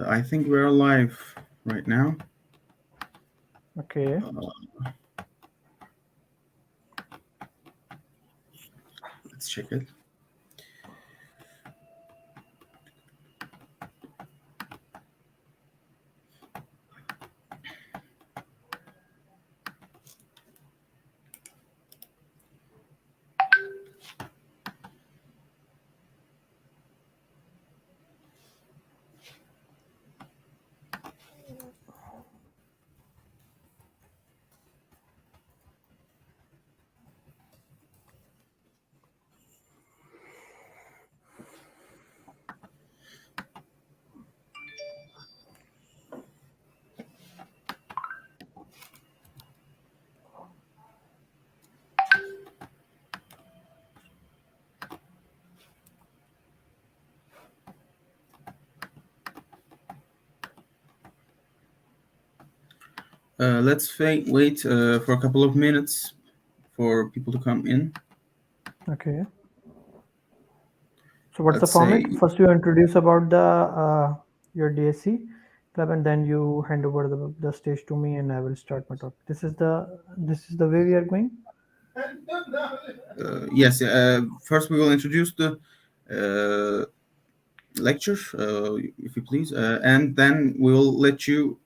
I think we're live right now. Okay. Let's check it. Let's wait for a couple of minutes for people to come in. Okay. So what's the Let's format? say, First, you introduce about the your DSC club, and then you hand over the stage to me, and I will start my talk. This is the way we are going. yes. First, we will introduce the lecture, if you please, and then we will let you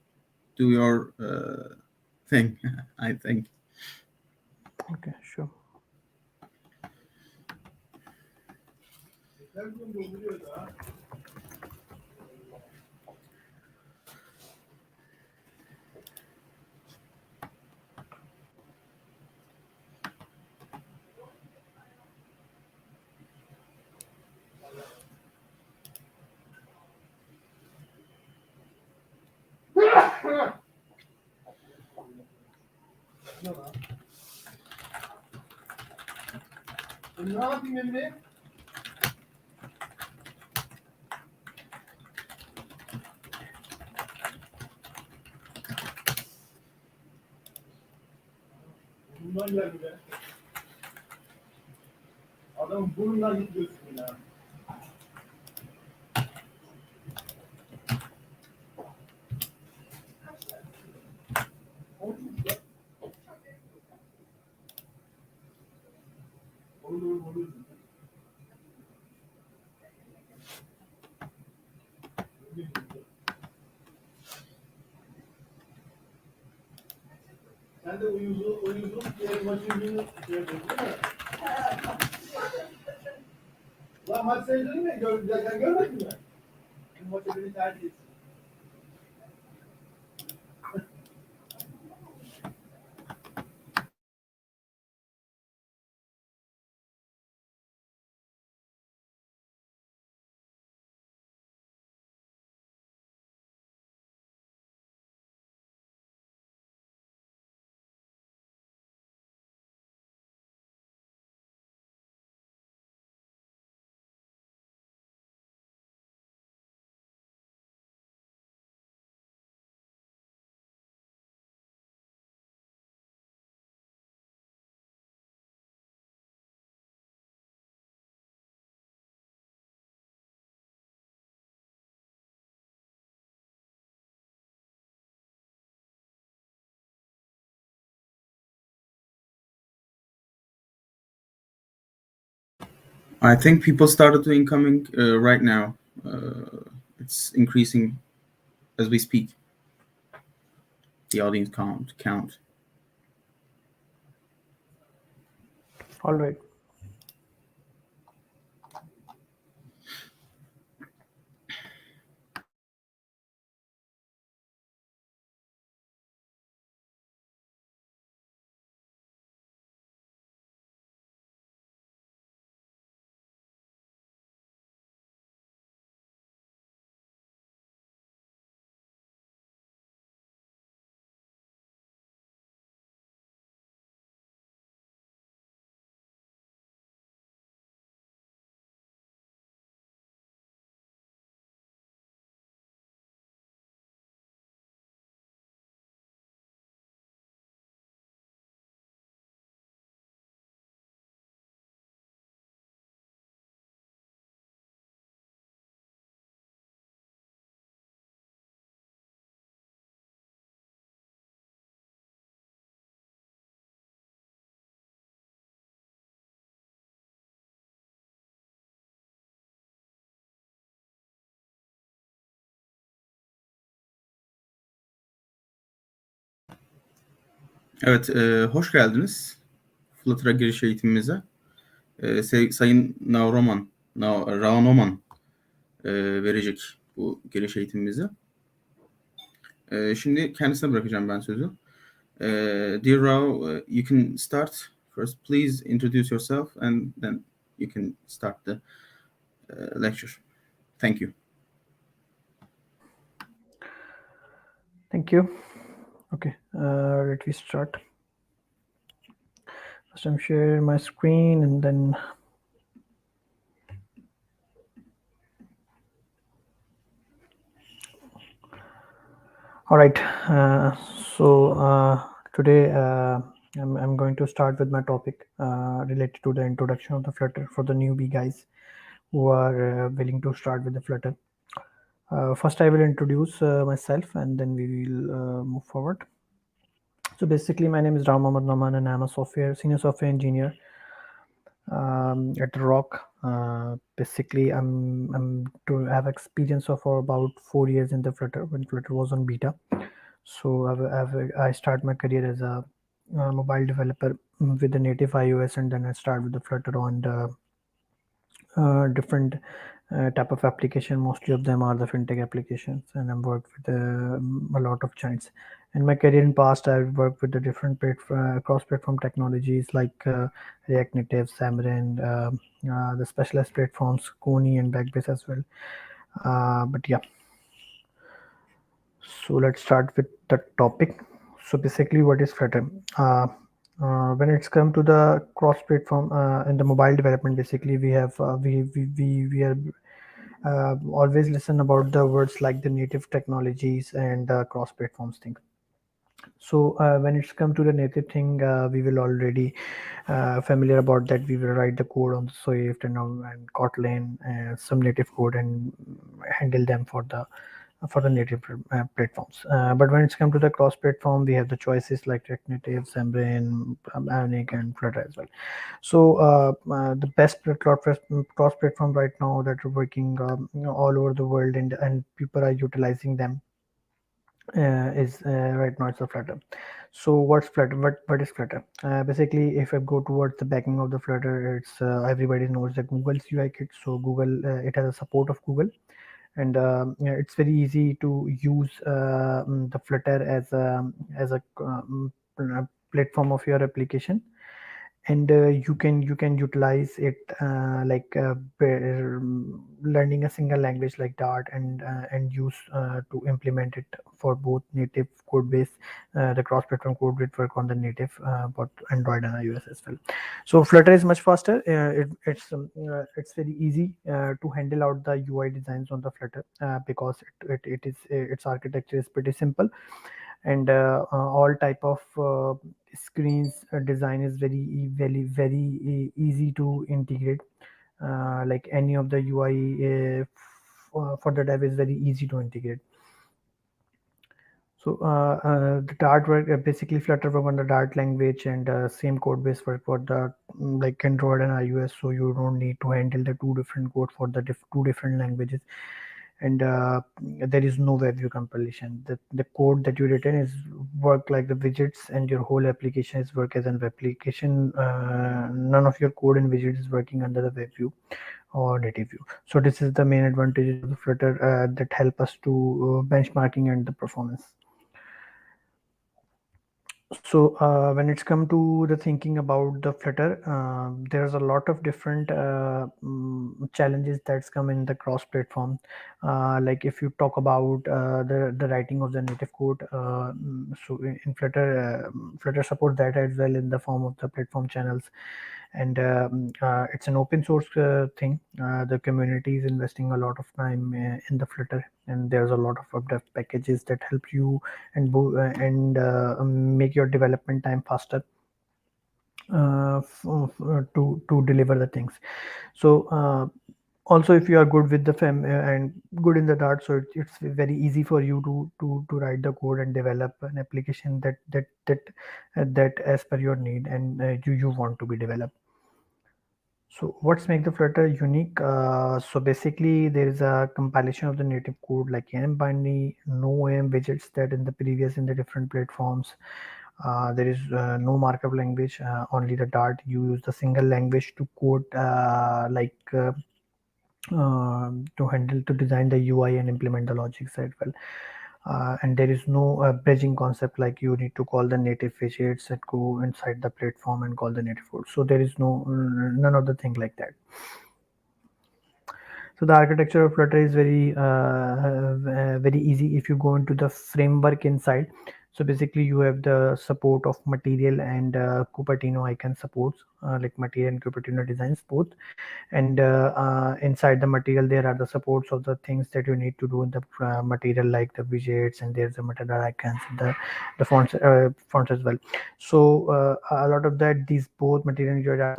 do your thing. I think. Okay, sure. Ne yapayım Emre? Bundan geldi be. Adam burnundan gidiyorsun ya. Olur. Sen de uyuzun diğer maçın günü şey yapıyorsun değil mi? Lan maç seyredin mi? Sen görmedin mi? Bu maçı beni tercih etsin. I think people started to incoming right now. It's increasing as we speak. The audience count. All right. Evet, hoş geldiniz Flutter'a giriş eğitimimize. Sayın Noman verecek bu giriş eğitimimizi. Şimdi kendisine bırakacağım ben sözü. Dear Rao, you can start. First, please introduce yourself and then you can start the lecture. Thank you. Thank you. Okay, let me start. First, I'm sharing my screen and then. All right. Today I'm going to start with my topic related to the introduction of the Flutter for the newbie guys who are willing to start with the Flutter. First, I will introduce myself and then we will move forward. So basically, my name is Noman and I'm a senior software engineer at Rock. Basically, I'm to have experience of about 4 years in the Flutter when Flutter was on beta. So I start my career as a mobile developer with the native iOS, and then I start with the Flutter on the different type of application. Mostly of them are the fintech applications, and I've worked with a lot of giants. In my career in past, I've worked with the different cross-platform technologies like React Native, Xamarin, the specialized platforms, Kony and Backbase as well. But yeah, so let's start with the topic. So basically, what is Flutter? When it's come to the cross-platform in the mobile development, basically we have we are always listen about the words like the native technologies and cross-platforms thing. So when it's come to the native thing, we will already familiar about that. We will write the code on Swift and Kotlin and some native code and handle them for the native platforms. But when it's come to the cross-platform, we have the choices like React Native, Xamarin, Ionic, and Flutter as well. So the best cross-platform right now that are working all over the world and people are utilizing them is right now it's a Flutter. So what's Flutter? What is Flutter? Basically, if I go towards the backing of the Flutter, it's everybody knows that Google's UI kit. So Google it has a support of Google, and yeah, it's very easy to use the Flutter as a platform of your application, and you can utilize it learning a single language like Dart and use to implement it for both native code base. The cross-platform code will work on the native but Android and iOS as well. So Flutter is much faster. It's very easy to handle out the UI designs on the Flutter because its architecture is pretty simple, and all type of screens design is very easy to integrate. Like any of the UI for the dev is very easy to integrate. So the Dart work basically Flutter work on the Dart language, and same code base work for the like Android and iOS. So you don't need to handle the two different code for the two different languages, and there is no web view compilation. The code that you written is work like the widgets, and your whole application is work as an application. None of your code and widget is working under the web view or native view. So this is the main advantages of the Flutter that help us to benchmarking and the performance. So when it's come to the thinking about the Flutter, there's a lot of different challenges that's come in the cross-platform. Like if you talk about the writing of the native code, so in Flutter, Flutter supports that as well in the form of the platform channels, and it's an open source thing. The community is investing a lot of time in the Flutter, and there's a lot of dev packages that help you and make your development time faster to deliver the things. So also if you are good with the and good in the Dart, so it's very easy for you to write the code and develop an application that as per your need and you want to be developed. So what's make the Flutter unique? So basically there is a compilation of the native code like enum binary, no widgets that in the previous in the different platforms. There is no markup language, only the Dart. You use the single language to code, to design the UI and implement the logic side well. And there is no bridging concept, like you need to call the native widgets and go inside the platform and call the native code. So there is none of the thing like that. So the architecture of Flutter is very easy if you go into the framework inside. So basically you have the support of material and Cupertino icon supports, like material and Cupertino designs both. And inside the material there are the supports of the things that you need to do in the material, like the widgets, and there's the material icons and the fonts as well. So a lot of that, these both material and widget are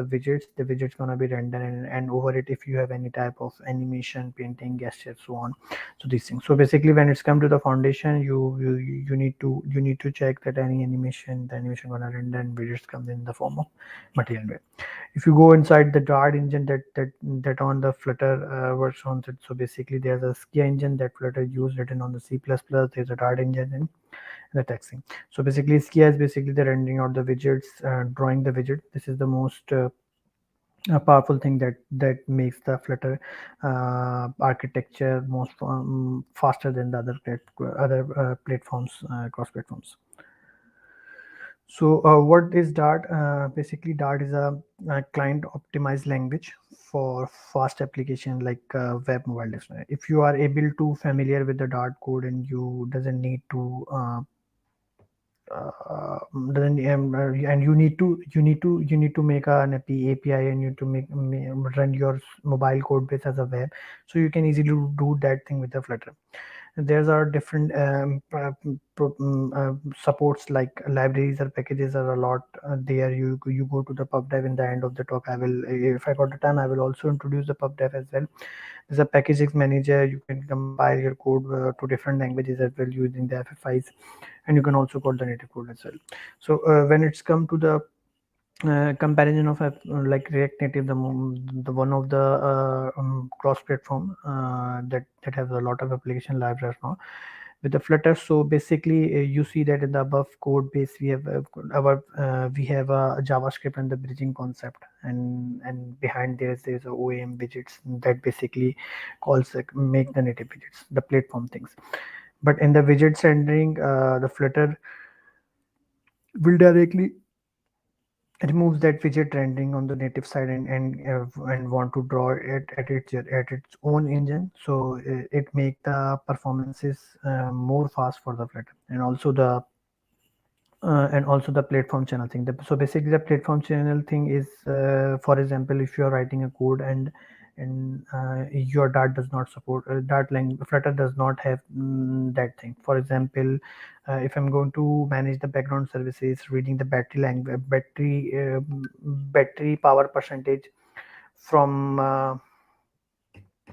the widgets gonna be rendered, and over it if you have any type of animation, painting, gesture, so on. So these things. So basically when it's come to the foundation, you need to check that the animation gonna render and widgets come in the form of material way. If you go inside the Dart engine that on the Flutter works on it, so basically there's a Skia engine that Flutter used, written on the C++. There's a Dart engine and the texting. So basically Skia is basically the rendering out the widgets, drawing the widget. This is the most a powerful thing that makes the Flutter architecture most faster than the other platforms, cross platforms. So what is Dart? Basically, Dart is a client optimized language for fast application like web, mobile, desktop. If you are able to familiar with the Dart code and you doesn't need to and you need to make an API, and you need to run your mobile code base as a web, so you can easily do that thing with the Flutter. There are different supports, like libraries or packages are a lot there. You go to the pub dev. In the end of the talk, I will, if I got the time, I will also introduce the pub dev as well. There's a packages manager. You can compile your code to different languages as well using the FFIs, and you can also code the native code as well. So when it's come to the comparison of like React Native, the one of the cross platform that has a lot of application libraries now with the Flutter. So basically you see that in the above code base we have we have a JavaScript and the bridging concept, and behind there's a OAM widgets that basically calls make the native widgets, the platform things. But in the widgets rendering, the Flutter will directly removes that widget rendering on the native side, and want to draw it at its own engine. So it make the performances more fast for the Flutter, and also the platform channel thing. So basically the platform channel thing is, for example, if you are writing a code and your Dart does not support Dart language, Flutter does not have that thing. For example, if I'm going to manage the background services, reading the battery power percentage from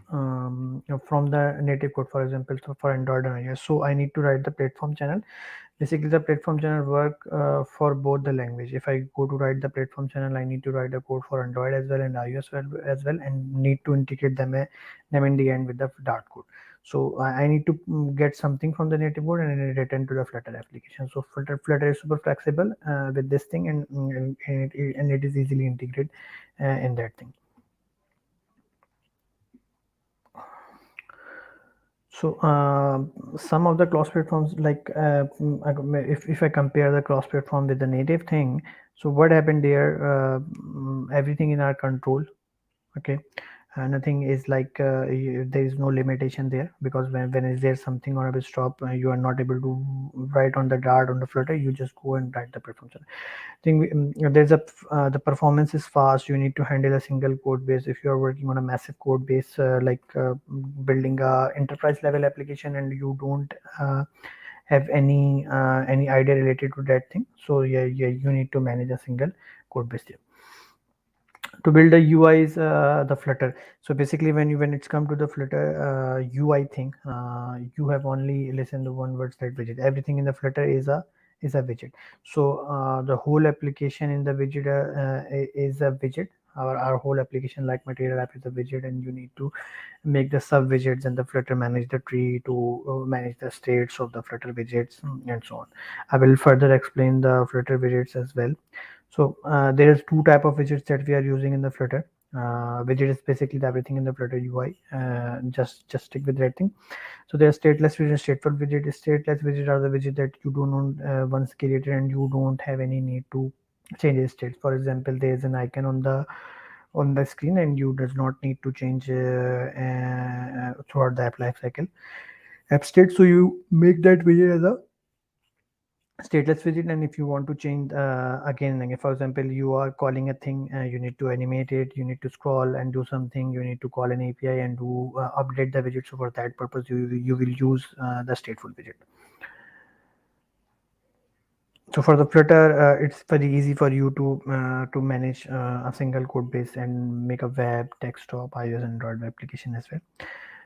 from the native code, for example, so for Android and iOS, so I need to write the platform channel. Basically the platform channel work for both the language. If I go to write the platform channel, I need to write a code for Android as well and iOS as well, and need to integrate them in the end with the Dart code. So I need to get something from the native code and return to the Flutter application. So Flutter is super flexible with this thing, and it is easily integrated in that thing. So some of the cross platforms, like if I compare the cross platform with the native thing, so what happened there? Everything in our control. Okay, nothing is like there is no limitation there, because when is there something on a stop, you are not able to write on the Dart on the Flutter. You just go and write the platform. There's the performance is fast. You need to handle a single code base. If you are working on a massive code base, like building a enterprise level application, and you don't have any idea related to that thing, so yeah, you need to manage a single code base there. To build a UI is the Flutter. So basically when it's come to the Flutter UI thing, you have only listened to one word, that widget. Everything in the Flutter is a widget. So the whole application in the widget is a widget. our whole application like material app is a widget, and you need to make the sub widgets, and the Flutter manage the tree to manage the states of the Flutter widgets, and so on. I will further explain the Flutter widgets as well. So there is two type of widgets that we are using in the Flutter. Widget is basically the everything in the Flutter UI. Just stick with that thing. So there's stateless widget, stateful widget. Stateless widget are the widget that you do not once created and you don't have any need to change the states. For example, there is an icon on the screen and you does not need to change throughout the app lifecycle app state. So you make that widget as a stateless widget, and if you want to change again, like for example you are calling a thing, you need to animate it, you need to scroll and do something, you need to call an API and do update the widget. So for that purpose you will use the stateful widget. So for the Flutter, it's very easy for you to manage a single code base and make a web, desktop, iOS, Android application as well.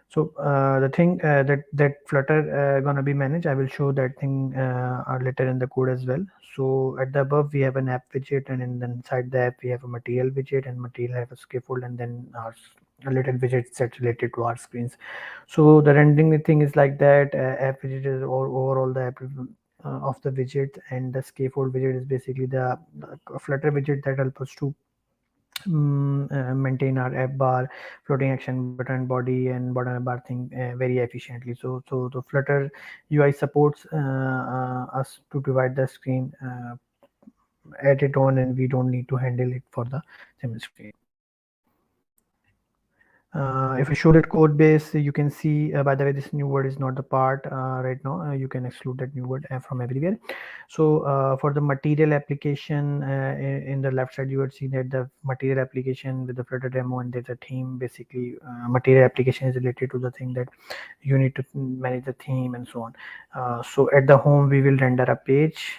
So the thing that Flutter gonna be managed, I will show that thing later in the code as well. So at the above we have an app widget, and inside the app we have a material widget, and material have a scaffold, and then our a little widget that's related to our screens. So the rendering thing is like that. App widget is overall the app of the widget, and the scaffold widget is basically the Flutter widget that helps us to maintain our app bar, floating action button, body, and bottom bar thing very efficiently. So the Flutter UI supports us to divide the screen at it on, and we don't need to handle it for the same screen. If I show that code base, you can see, by the way, this new word is not the part right now. You can exclude that new word from everywhere. So for the material application, in the left side, you would see that the material application with the Flutter demo, and there's a theme. Basically, material application is related to the thing that you need to manage the theme and so on. So at the home, we will render a page.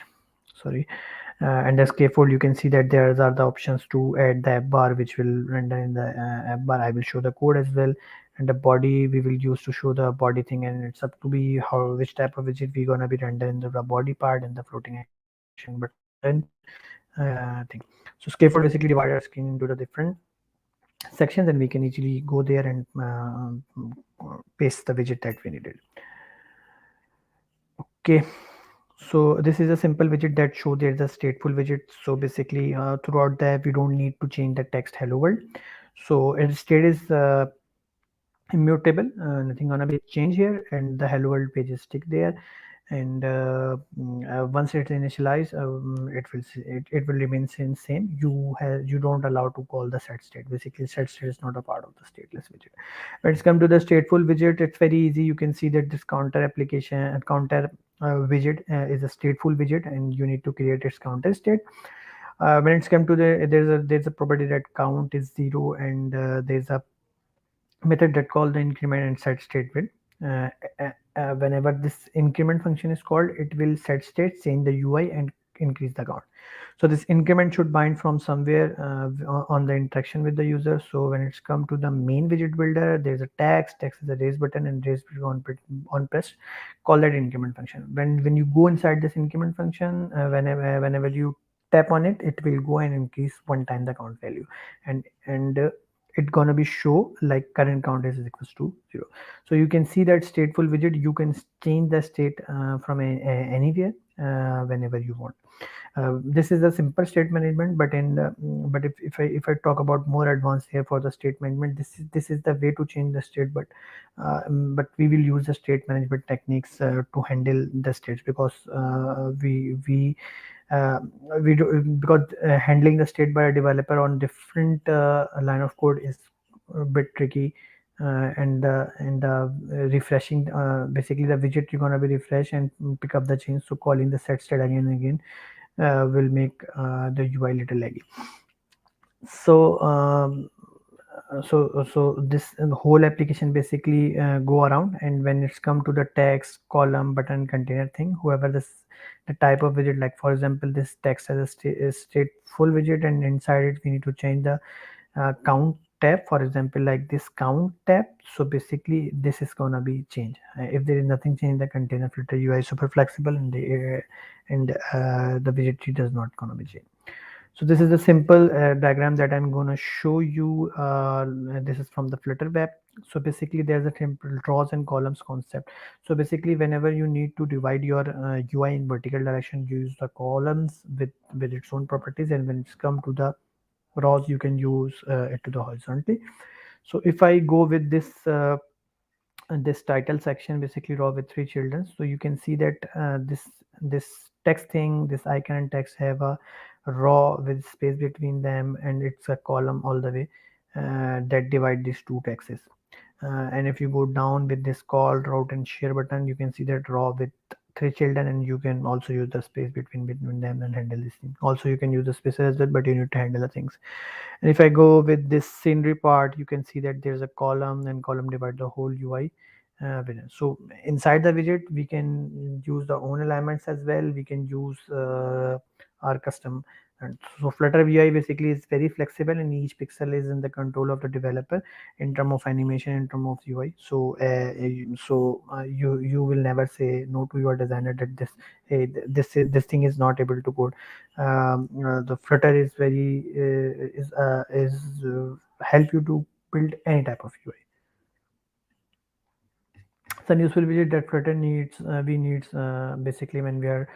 Sorry. And the scaffold, you can see that there are the options to add the app bar, which will render in the app bar. I will show the code as well. And the body we will use to show the body thing, and it's up to be which type of widget we're gonna be rendering the body part and the floating action button thing. So scaffold basically divide our screen into the different sections, and we can easily go there and paste the widget that we needed. Okay. So this is a simple widget that show there's a stateful widget. So basically throughout the app we don't need to change the text hello world. So its state is immutable, nothing gonna be changed here, and the hello world pages stick there. And once it's initialized, it will remain same. You don't allow to call the set state. Basically set state is not a part of the stateless widget. When it's come to the stateful widget, it's very easy. You can see that this counter application counter widget is a stateful widget, and you need to create its counter state. When it's come to there's a property that count is 0, and there's a method that called the increment and set statement. Whenever this increment function is called, it will set state, change the UI, and increase the count. So this increment should bind from somewhere on the interaction with the user. So when it's come to the main widget builder, there's a text is a raise button, and raise button on pressed, call that increment function. When you go inside this increment function, whenever you tap on it, it will go and increase one time the count value, and it's gonna be show like current count is equals to 0. So you can see that stateful widget, you can change the state from anywhere whenever you want. This is a simple state management, but if I talk about more advanced here for the state management, this is the way to change the state, but we will use the state management techniques to handle the states, because we do, because handling the state by a developer on different line of code is a bit tricky, and refreshing basically the widget you're gonna be refresh and pick up the change. So calling the set state again and again will make the UI little laggy. So so this whole application basically go around, and when it's come to the text, column, button, container thing, whoever the type of widget, like for example this text has a stateful widget, and inside it we need to change the count tab, for example like this count tab. So basically this is gonna be changed. If there is nothing changed, the container Flutter UI is super flexible, and the widget tree does not gonna be changed. So this is a simple diagram that I'm going to show you. This is from the Flutter web. So basically there's a temporal draws and columns concept. So basically whenever you need to divide your UI in vertical direction, you use the columns with its own properties, and when it's come to the rows, you can use it to the horizontally. So if I go with this title section, basically row with 3 children, so you can see that this text thing, this icon and text have a row with space between them, and it's a column all the way that divide these two texts. And if you go down with this call, route and share button, you can see that row with 3 children, and you can also use the space between them and handle this thing. Also you can use the spaces as well, but you need to handle the things. And if I go with this scenery part, you can see that there's a column, and column divide the whole UI within. So inside the widget, we can use the own alignments as well. We can use our custom. And so Flutter UI basically is very flexible, and each pixel is in the control of the developer in terms of animation, in terms of UI. So you will never say no to your designer that hey, this thing is not able to code. The Flutter is very help you to build any type of UI. Some useful widget that Flutter needs, we needs basically when we are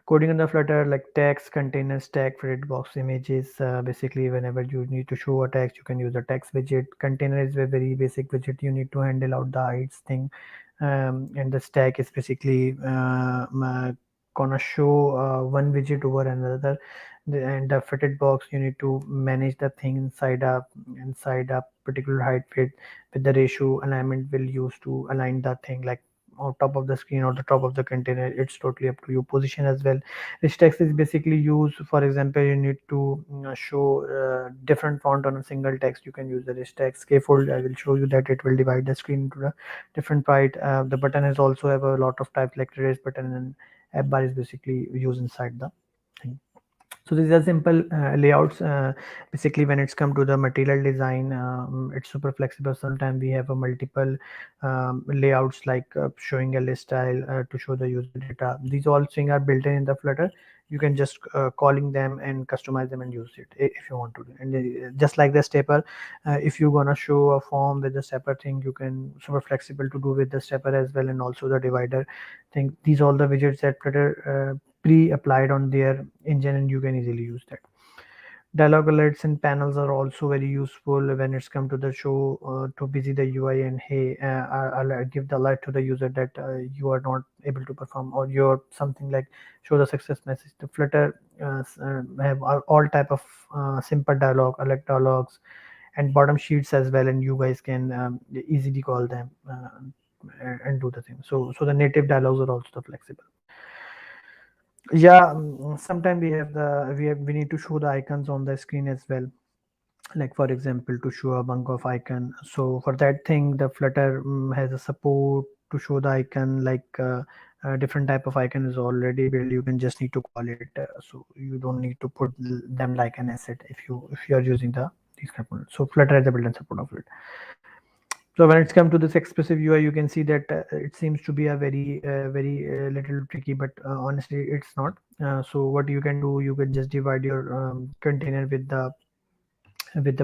coding on the Flutter, like text, containers, tag, fitted box, images. Basically whenever you need to show a text, you can use a text widget. Container is a very basic widget, you need to handle out the heights thing. And the stack is basically gonna show one widget over another. And the fitted box, you need to manage the thing inside a particular height width with the ratio alignment will use to align the thing, like on top of the screen or the top of the container. It's totally up to you. Position as well. This text is basically used, for example, you need to show different font on a single text, you can use the rich text. Scaffold, I will show you that it will divide the screen into the different part. The button is also have a lot of types, like erase button and app bar is basically used inside the thing. So these are simple layouts. Basically when it's come to the material design, it's super flexible. Sometimes we have a multiple layouts, like showing a list style to show the user data. These all things are built in the Flutter. You can just calling them and customize them and use it if you want to. And just like the stepper, if you're gonna show a form with the stepper thing, you can super flexible to do with the stepper as well, and also the divider thing. These all the widgets that Flutter pre-applied on their engine, and you can easily use that. Dialog alerts and panels are also very useful when it's come to the show to busy the UI, and hey, I'll give the alert to the user that you are not able to perform, or you're something like show the success message. The Flutter have all type of simple dialog, alert dialogs, and bottom sheets as well, and you guys can easily call them and do the thing. So the native dialogs are also flexible. Yeah, sometimes we need to show the icons on the screen as well, like for example to show a bunch of icon. So for that thing, the Flutter has a support to show the icon, like different type of icon is already built. You can just need to call it, so you don't need to put them like an asset if you are using these components. So Flutter has a built-in support of it. So when it's come to this expressive UI, you can see that it seems to be a very little tricky, but honestly it's not. So what you can do, you can just divide your container with the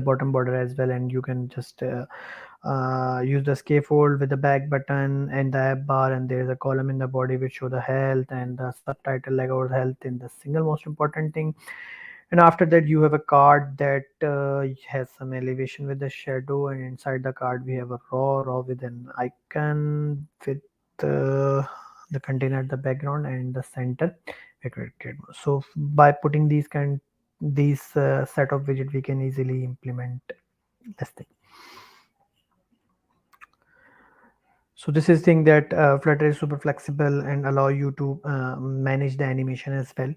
bottom border as well, and you can just use the scaffold with the back button and the app bar, and there is a column in the body which show the health, and the subtitle like our health in the single most important thing. And after that you have a card that has some elevation with the shadow, and inside the card we have a raw with an icon with the container at the background and the center. So by putting these set of widget, we can easily implement this thing. So this is thing that Flutter is super flexible and allow you to manage the animation as well,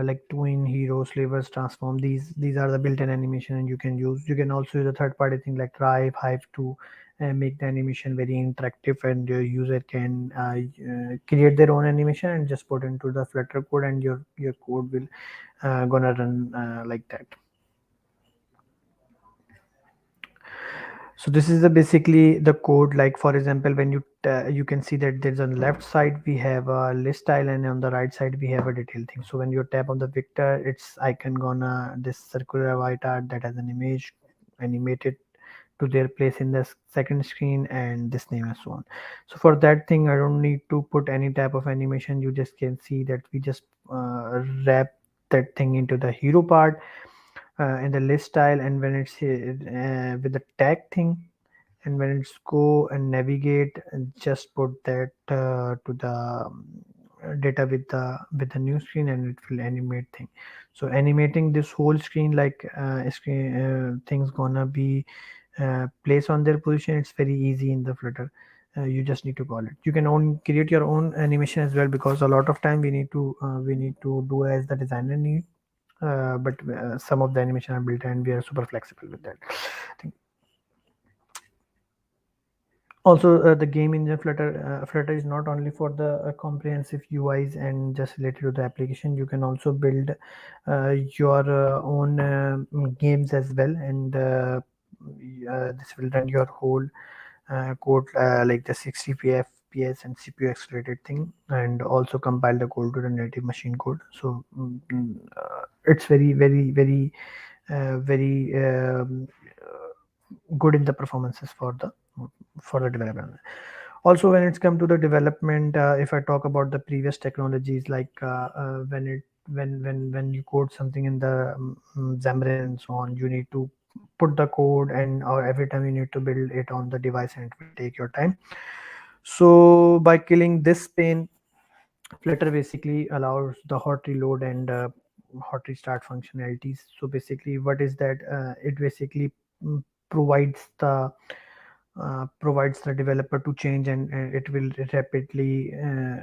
like twin, hero, slivers, transform. These are the built-in animation, and you can use. You can also use a third-party thing like Thrive, Hive to make the animation very interactive, and your user can create their own animation and just put into the Flutter code, and your code will gonna run like that. So this is the basically the code. Like for example, when you can see that there's on the left side we have a list style, and on the right side we have a detail thing. So when you tap on the vector, its icon gonna this circular white art that has an image animated to their place in the second screen and this name and so on. So for that thing I don't need to put any type of animation. You just can see that we just wrap that thing into the hero part in the list style, and when it's with the tag thing, and when it's go and navigate and just put that to the data with the new screen, and it will animate thing. So animating this whole screen, like screen things gonna be placed on their position, it's very easy in the Flutter. You just need to call it. You can create your own animation as well, because a lot of time we need to do as the designer need, but some of the animation are built and we are super flexible with that thing. Also, the game engine Flutter is not only for the comprehensive UIs and just related to the application. You can also build your own games as well, and this will run your whole code like the 60 FPS and CPU accelerated thing, and also compile the code to the native machine code. So it's very good in the performances for the development. Also, when it's come to the development, if I talk about the previous technologies, like when you code something in the Xamarin and so on, you need to put the code, and or every time you need to build it on the device, and it will take your time. So by killing this pain, Flutter basically allows the hot reload and hot restart functionalities. So basically, what is that? It basically mm, provides the developer to change, and it will rapidly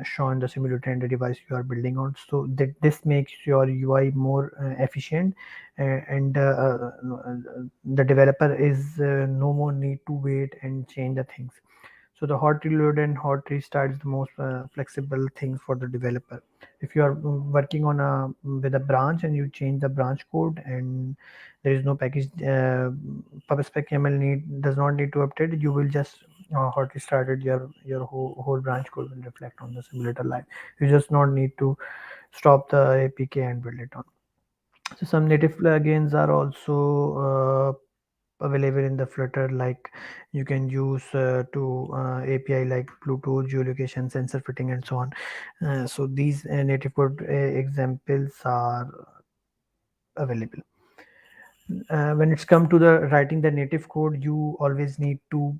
show on the simulator and the device you are building on. So that this makes your UI more efficient, and the developer is no more need to wait and change the things. So the hot reload and hot restart is the most flexible thing for the developer. If you are working on a with a branch and you change the branch code, and there is no package PubSpec YAML does not need to update, you will just hot restarted your whole branch code will reflect on the simulator live. You just not need to stop the APK and build it on. So some native plugins are also available in the Flutter, like you can use to API like Bluetooth, geolocation, sensor fitting, and so on. So these native code examples are available. When it's come to the writing the native code, you always need to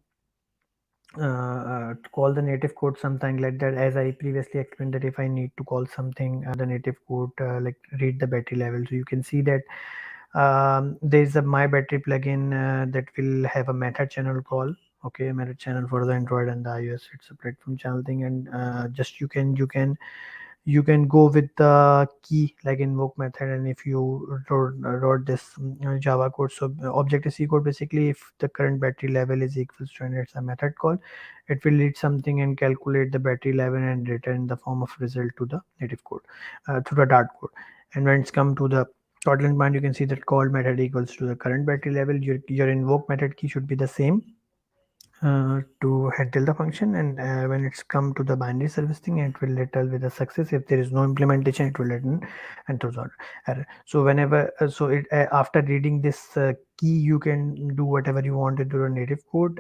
call the native code something like that. As I previously explained, that if I need to call something the native code, like read the battery level, so you can see that there's a my battery plugin that will have a method channel call. Okay, method channel for the Android and the iOS. It's a platform channel thing, and just you can go with the key like invoke method, and if you wrote this Java code, so Objective-C code, basically if the current battery level is equals to, and it's a method call, it will read something and calculate the battery level and return the form of result to the native code to the Dart code. And when it's come to the Kotlin bind, you can see that called method equals to the current battery level. Your invoke method key should be the same to handle the function, and when it's come to the binary service thing, it will return with a success. If there is no implementation, it will return and throws out error. So whenever so it after reading this key, you can do whatever you want to do a native code.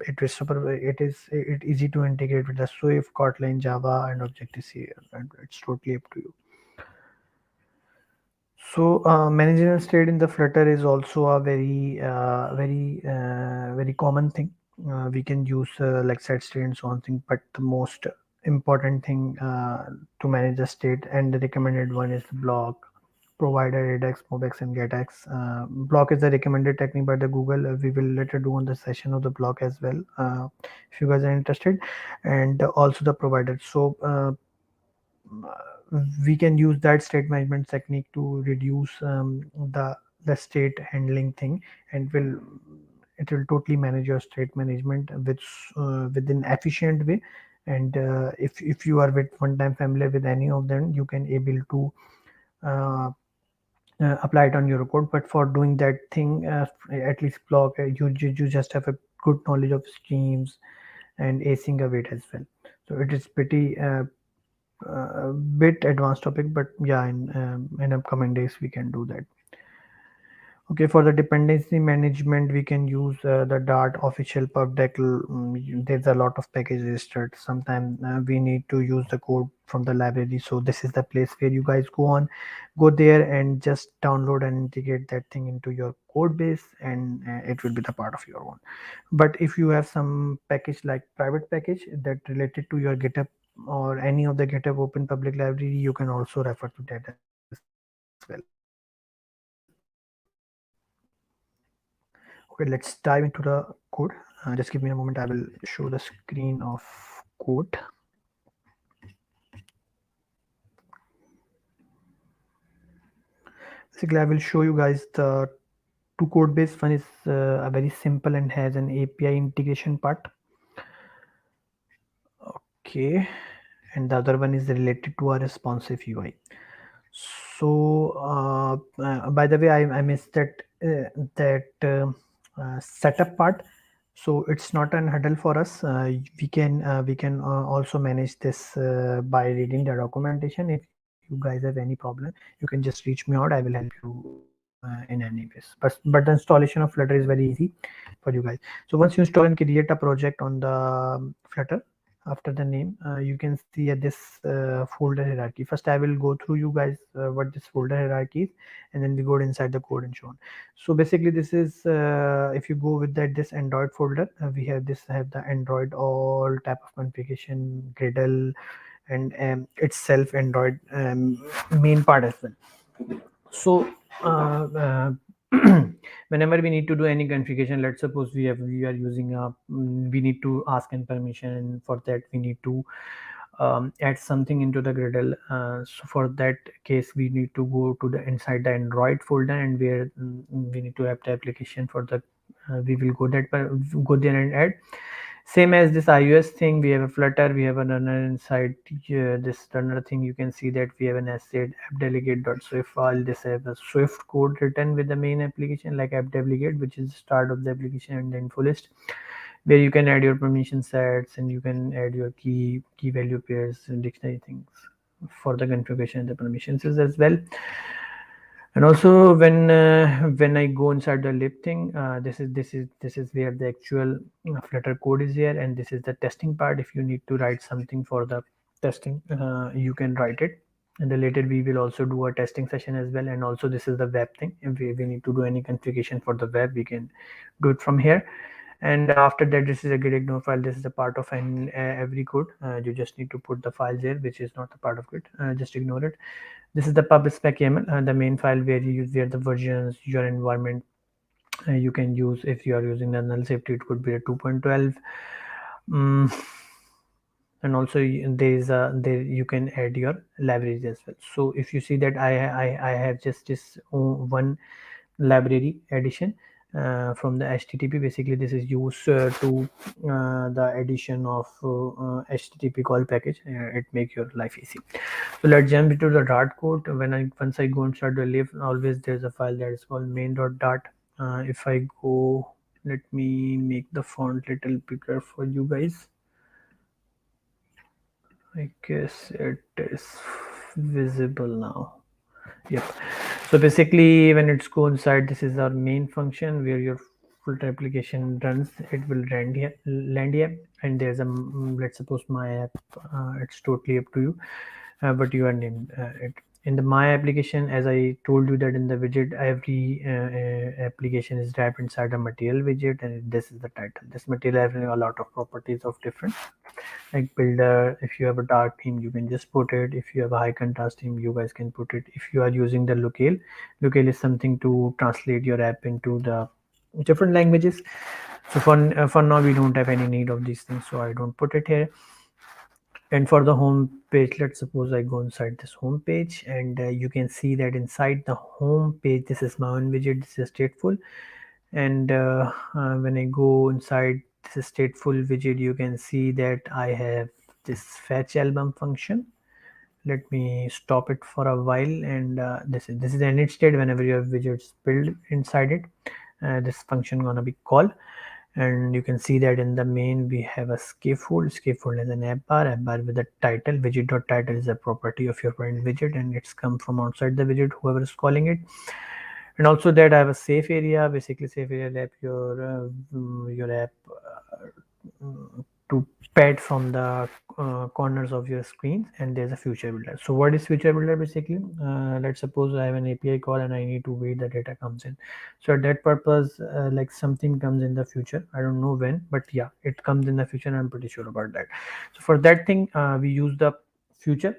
It is super, it easy to integrate with the Swift, Kotlin, Java, and Objective-C, and it's totally up to you. So managerial state in the Flutter is also a very common thing. We can use like set state and so on thing, but the most important thing to manage the state and the recommended one is block, provider, Redux, Mobex, and GetX. Block is the recommended technique by the Google. We will later do on the session of the block as well, if you guys are interested, and also the provider. So we can use that state management technique to reduce the state handling thing, and it will totally manage your state management within efficient way. And if you are with one time familiar with any of them, you can able to uh, apply it on your code. But for doing that thing, at least block, you just have a good knowledge of streams and async await as well. So it is pretty bit advanced topic, but yeah, in upcoming days we can do that. Okay, for the dependency management, we can use the Dart official pubdecal. There's a lot of packages registered. Sometimes we need to use the code from the library. So this is the place where you guys go there and just download and integrate that thing into your code base, and it will be the part of your own. But if you have some package like private package that related to your GitHub or any of the GitHub open public library, you can also refer to that as well. Okay, let's dive into the code. Just give me a moment. I will show the screen of code. Basically, I will show you guys the two code base. One is a very simple and has an API integration part. Okay, and the other one is related to a responsive UI. So, by the way, I missed that setup part. So it's not an hurdle for us. We can also manage this by reading the documentation. If you guys have any problem, you can just reach me out. I will help you in any ways. But the installation of Flutter is very easy for you guys. So once you install and create a project on the Flutter, after the name, you can see this folder hierarchy. First, I will go through you guys what this folder hierarchy is, and then we go inside the code and so on. So basically, this is if you go with that this Android folder, we have the Android all type of configuration, Gradle, and itself Android main part as well. So whenever we need to do any configuration, let's suppose we are using we need to ask in permission, and for that we need to add something into the Gradle. So for that case, we need to go to the inside the Android folder, and where we need to have the application for the we will go there and add. Same as this iOS thing, we have a Flutter, we have a runner inside this runner thing. You can see that we have an asset app delegate.swift file. This have a Swift code written with the main application like app delegate, which is the start of the application, and then fullest, where you can add your permission sets and you can add your key value pairs and dictionary things for the configuration and the permissions as well. And also when I go inside the lib thing, this is where the actual Flutter code is here, and this is the testing part. If you need to write something for the testing, you can write it. And then later we will also do a testing session as well. And also this is the web thing. If we need to do any configuration for the web, we can do it from here. And after that, this is a git ignore file. This is a part of every code. You just need to put the files here, which is not a part of it. Just ignore it. This is the pub spec YAML, the main file where you use where the versions, your environment you can use. If you are using the null safety, it could be a 2.12. And also there you can add your libraries as well. So if you see that I have just this one library addition from the HTTP. Basically, this is used to the addition of HTTP call package. It make your life easy. So let's jump into the Dart code. Once I go and start the lib, always there's a file that is called main.dart. If I go, let me make the font little bigger for you guys. I guess it is visible now. Yep. So basically, when it's go inside, this is our main function where your Flutter application runs. It will land here, and there's a let's suppose my app. It's totally up to you, but you are named it in the my application. As I told you that in the widget, every application is wrapped inside a material widget, and this is the title. This material has a lot of properties of different, like builder. If you have a dark theme, you can just put it. If you have a high contrast theme, you guys can put it. If you are using the locale is something to translate your app into the different languages. So for now we don't have any need of these things, so I don't put it here. And for the home page, let's suppose I go inside this home page, and you can see that inside the home page, this is my own widget. This is stateful, and when I go inside this stateful widget, you can see that I have this fetch album function. let me stop it for a while, and this is the init state. Whenever you have widgets built inside it, this function gonna be called. And you can see that in the main we have a scaffold has an app bar with a title. Widget.title is a property of your current widget, and it's come from outside the widget, whoever is calling it. And also that I have a safe area. Basically safe area wrap your app to pad from the corners of your screen. And there's a future builder. So what is future builder? Basically, let's suppose I have an API call and I need to wait the data comes in. So at that purpose, like something comes in the future, I don't know when, but yeah, it comes in the future, and I'm pretty sure about that. So for that thing, we use the future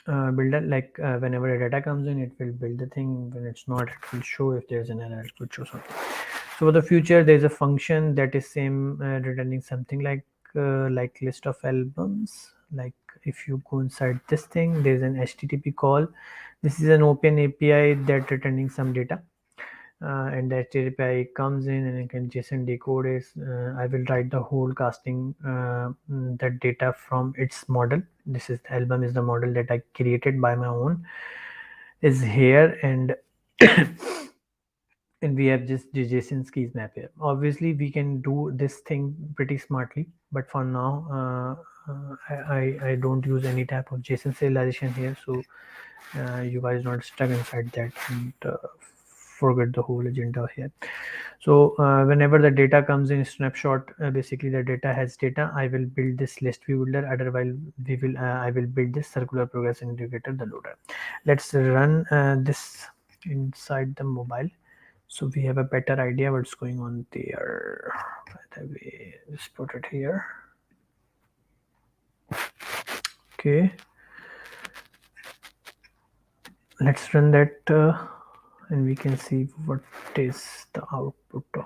builder. Like whenever a data comes in, it will build the thing. When it's not, it will show. If there's an error, it will show something. So for the future, there's a function that is same returning something like list of albums. Like if you go inside this thing, there's an HTTP call. This is an open API that returning some data. And the HTTP comes in and it can JSON decode is. I will write the whole casting that data from its model. This is the album is the model that I created by my own is here, and and we have just the JSON keys map here. Obviously, we can do this thing pretty smartly, but for now, I don't use any type of JSON serialization here, so you guys not stuck inside that and forget the whole agenda here. So whenever the data comes in snapshot, basically the data has data. I will build this list view builder. Otherwise, I will build this circular progress indicator, the loader. Let's run this inside the mobile, so we have a better idea what's going on there. By the way, just put it here. Okay, let's run that and we can see what is the output of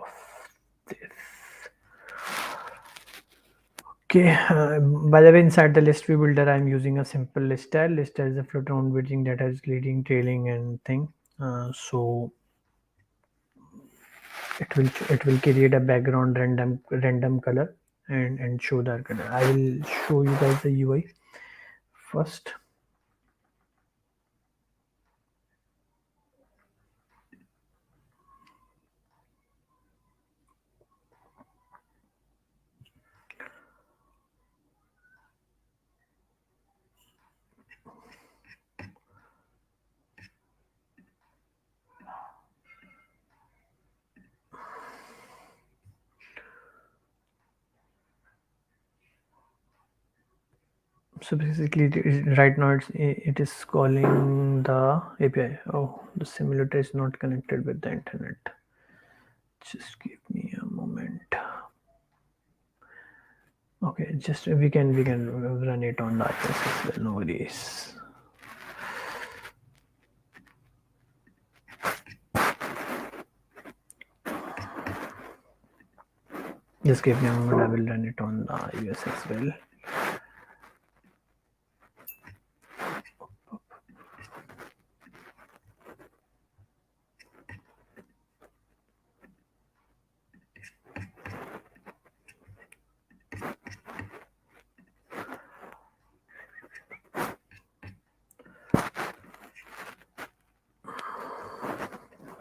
this. Okay, by the way, inside the list view builder, I'm using a simple list style. List style is a Flutter on widget that has leading, trailing, and thing. So it will create a background random color and show the color. I will show you guys the UI first. So basically, right now it is calling the API. Oh, the simulator is not connected with the internet. Just give me a moment. Okay, just we can run it on the iOS as well. No worries. Just give me a moment. I will run it on the iOS as well.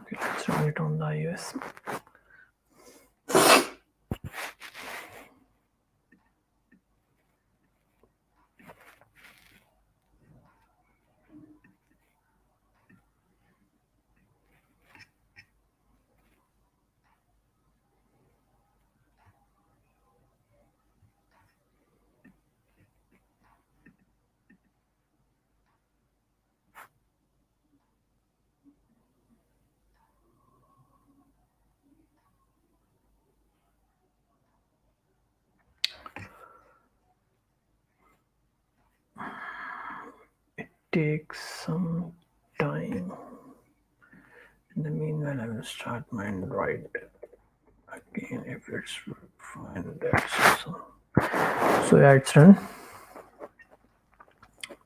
Okay, let's run it on the iOS. Takes some time. In the meanwhile, I will start my Android again if it's fine. That's awesome. So yeah, it's run.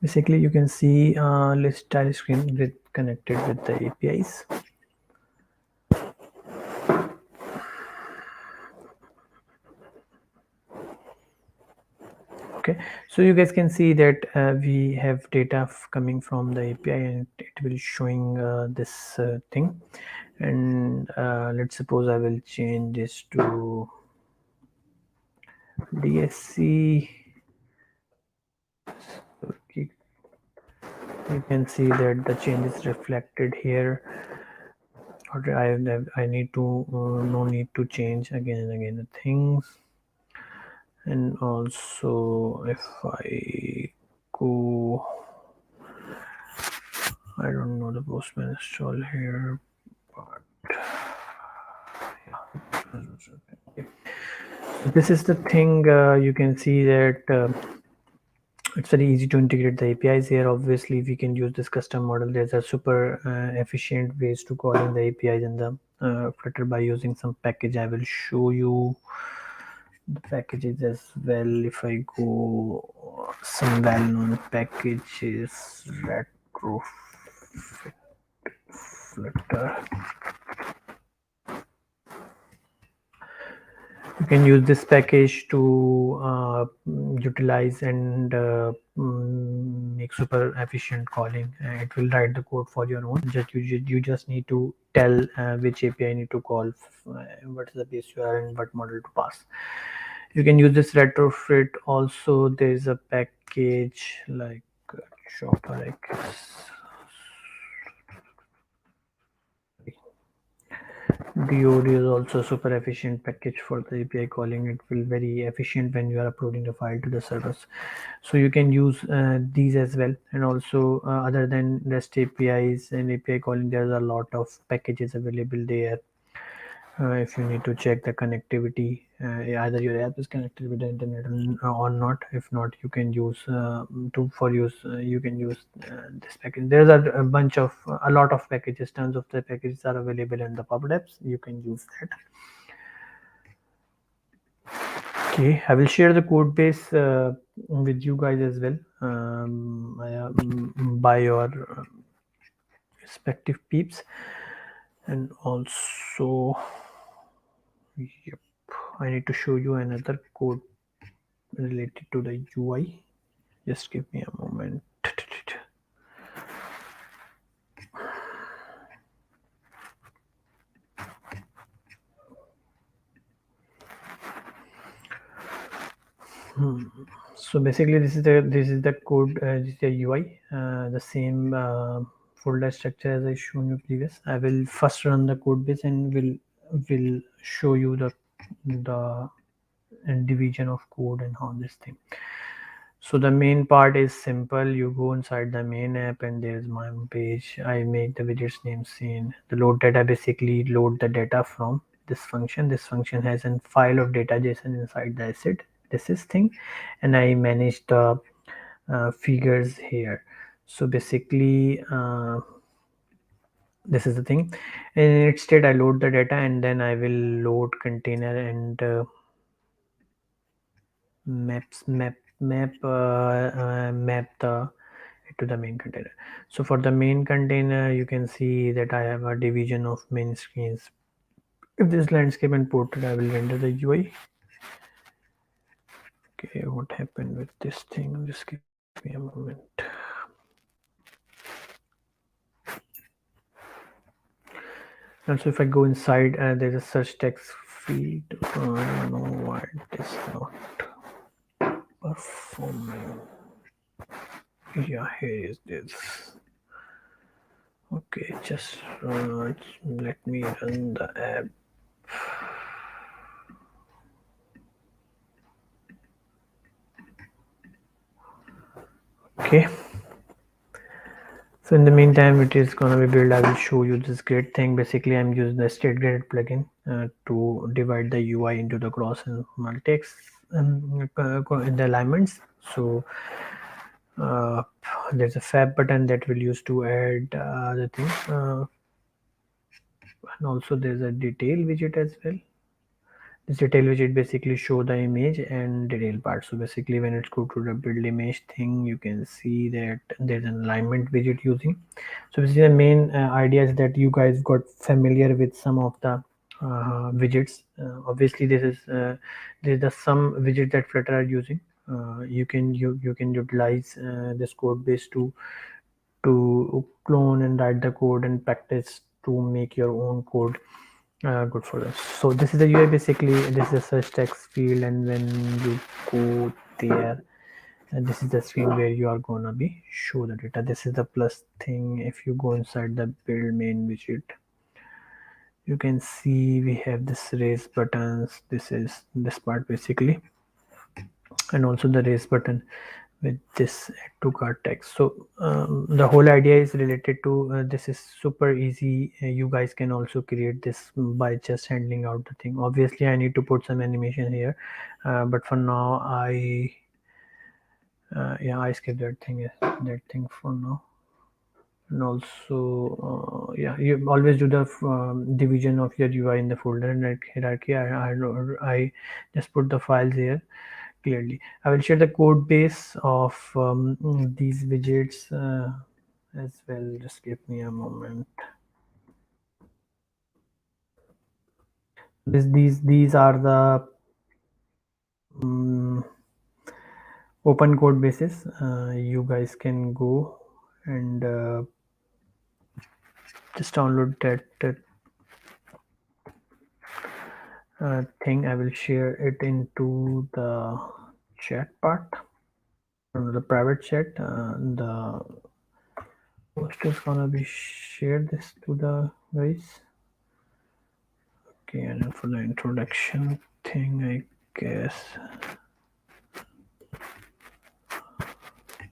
Basically, you can see list style screen with connected with the APIs. Okay, so you guys can see that we have data coming from the API, and it will showing this thing. And let's suppose I will change this to DSC. Okay. You can see that the change is reflected here. Or I need to no need to change again and again the things. And also if I go, I don't know the Postman install here, but yeah. This is the thing. You can see that it's very easy to integrate the APIs here. Obviously, we can use this custom model. There's a super efficient ways to call in the APIs in the Flutter by using some package. I will show you the packages as well. If I go some well-known packages, retrofit Flutter. You can use this package to utilize and make super efficient calling. It will write the code for your own. You just need to tell which API you need to call, what is the base URL and what model to pass. You can use this retrofit. Also, there is a package like Chopper X. DOD is also super efficient package for the API calling. It will very efficient when you are uploading the file to the servers. So you can use these as well. And also other than REST APIs and API calling, there's a lot of packages available there. If you need to check the connectivity, either your app is connected with the internet or not. If not, you can use you can use this package. There's a bunch of a lot of packages. Tons of the packages are available in the public apps. You can use that. Okay, I will share the code base with you guys as well by your respective peeps. And also, yep, I need to show you another code related to the UI. Just give me a moment. So basically, this is the code. This is the UI. The same folder structure as I shown you previous. I will first run the code base and will show you the division of code and how this thing. So the main part is simple. You go inside the main app and there's my home page. I make the widgets name scene. The load data basically load the data from this function. This function has a file of data JSON inside the asset. This is thing, and I manage the figures here. So basically this is the thing. And instead I load the data and then I will load container and map the to the main container. So for the main container, you can see that I have a division of main screens. If this landscape and portrait, I will render the UI. Okay, what happened with this thing? Just give me a moment. And so if I go inside, there's a search text field. I don't know why it is not performing. Yeah, here is this. Okay, just let me run the app. Okay, so in the meantime it is going to be built. I will show you this great thing. Basically I'm using the StateGrid plugin to divide the UI into the cross and multi-text in the alignments. So there's a fab button that will use to add the thing, and also there's a detail widget as well. This detail widget basically show the image and detail part. So basically when it's go to the build image thing, you can see that there's an alignment widget using. So basically the main idea is that you guys got familiar with some of the widgets. Obviously this is there's some widget that Flutter are using. You can utilize this code base to clone and write the code and practice to make your own code good for us. So this is the UI. Basically this is a search text field, and when you go there, and this is the screen where you are gonna be show the data. This is the plus thing. If you go inside the build main widget, you can see we have this raise buttons. This is this part basically, and also the raise button with this add to cart text. So the whole idea is related to this is super easy. You guys can also create this by just handling out the thing. Obviously I need to put some animation here, but for now I yeah, I skip that thing for now. And also yeah, you always do the division of your UI in the folder and like hierarchy. I just put the files here clearly. I will share the code base of these widgets as well. Just give me a moment. These are the open code bases. You guys can go and just download that thing. I will share it into the chat part, the private chat. The host is gonna be share this to the guys. Okay, and then for the introduction thing, I guess.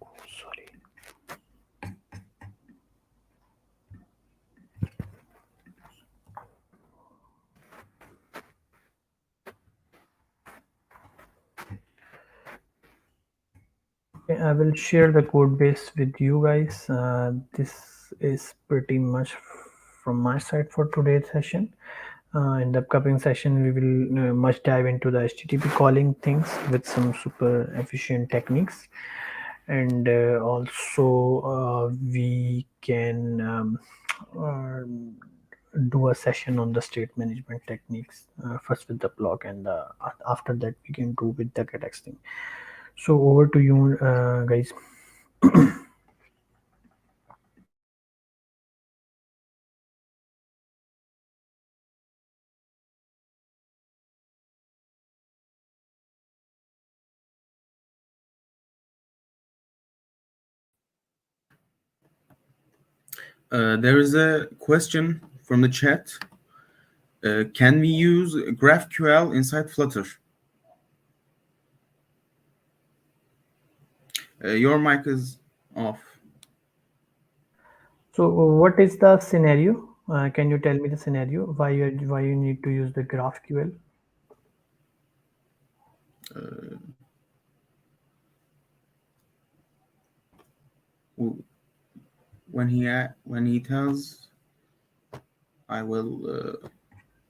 Oh, sorry. Okay, I will share the code base with you guys. This is pretty much from my side for today's session. In the upcoming session, we will much dive into the HTTP calling things with some super efficient techniques, and also we can do a session on the state management techniques first with the block, and after that we can do with the GetX thing. So over to you guys. There is a question from the chat. Can we use GraphQL inside Flutter? Your mic is off. So what is the scenario? Can you tell me the scenario why you need to use the GraphQL? When he tells, I will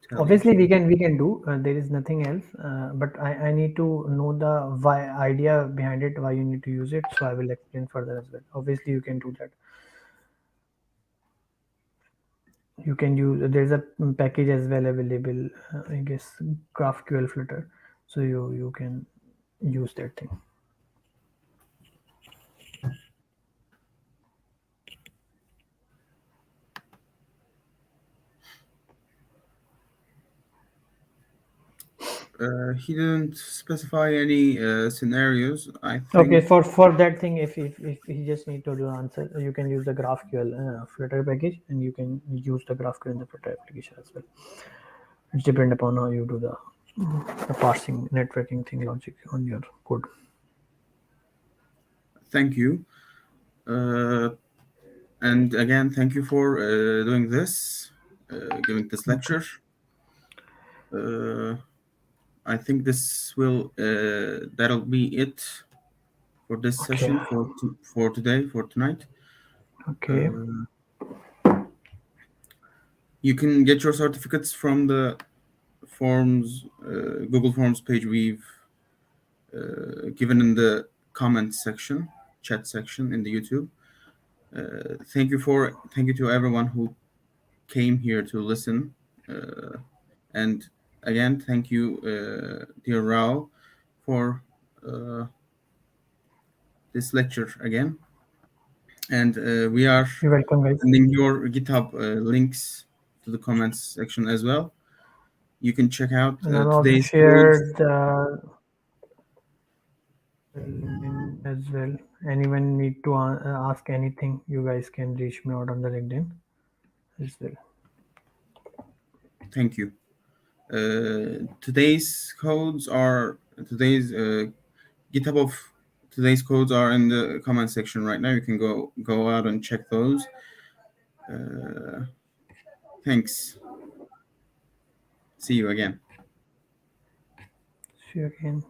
tell Obviously you. we can do. There is nothing else. But I need to know the why idea behind it. Why you need to use it. So I will explain further as well. Obviously you can do that. You can use. There's a package as well available. I guess GraphQL Flutter. So you can use that thing. He didn't specify any scenarios. I think. Okay, for that thing, if he just need to do answer, you can use the GraphQL Flutter package, and you can use the GraphQL in the Flutter application as well. It's depend upon how you do the parsing, networking thing, logic on your code. Thank you. And again, thank you for doing this, giving this lecture. I think this will that'll be it for this session for today, for tonight. Okay. You can get your certificates from the forms, Google Forms page we've given in the comment section, chat section in the YouTube. Thank you to everyone who came here to listen. And again, thank you, dear Rao, for this lecture again. And we are You're welcome, guys. sending your GitHub links to the comments section as well. You can check out And I've also today's shared as well. Anyone need to ask anything, you guys can reach me out on the LinkedIn as well. Thank you. Today's codes are GitHub of today's codes are in the comment section right now. You can go out and check those. Thanks. See you again. See you again.